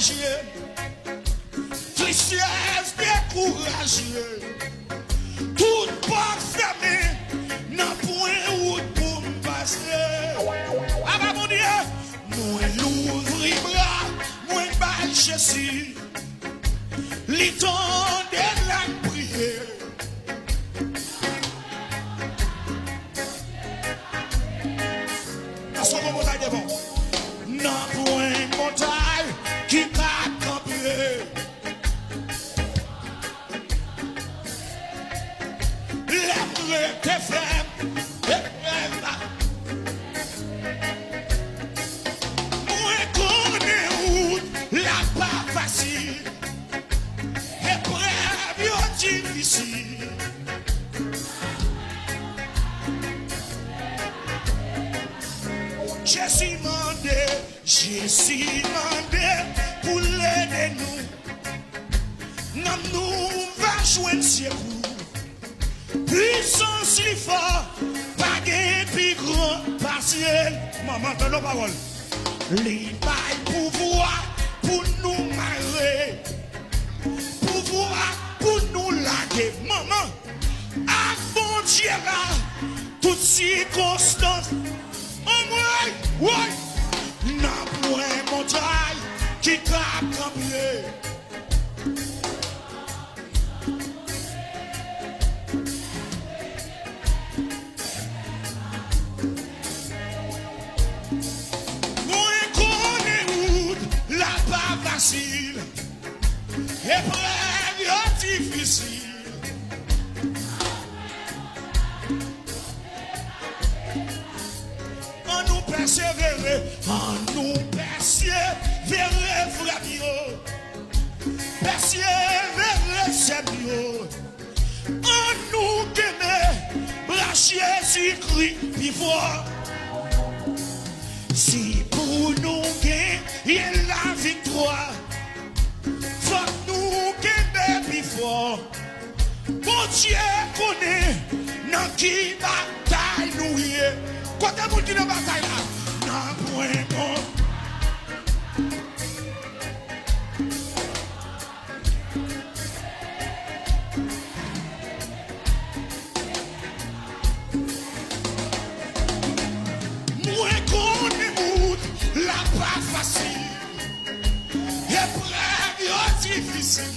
découragé, tristesse découragé, tout pas fermé, n'a point route pour me passer. Ah bah mon Dieu, moi l'ouvrir bras, moi bail Jésus, l'étend de la prière. Non, pour une montagne qui va camper. L'aimer tes frères, moi connais route, la pas facile, épreuve difficile. Jésus mandé pour l'aider nous. Non, nous va jouer secours. Puissance si fort, pas de plus grand partiel. Maman, t'as nos paroles. Les bails pouvoir pour nous marrer. Pouvoir pour nous laguer. Maman, à bon Dieu là, toutes circonstances. Ouais, n'a point montagne qui tape campier. Moi connais route, la pas facile, épreuve difficile. En nous persévérer, Flavio, persévérer, Sabio, en nous donner, bras Jésus-Christ, vivant. Si pour nous gagner la victoire, faut nous gagner plus fort. Bon Dieu connaît, dans qui bataille nous y est. Quand t'as qui dans bataille là? Moi connais route, la pas facile, épreuve difficile.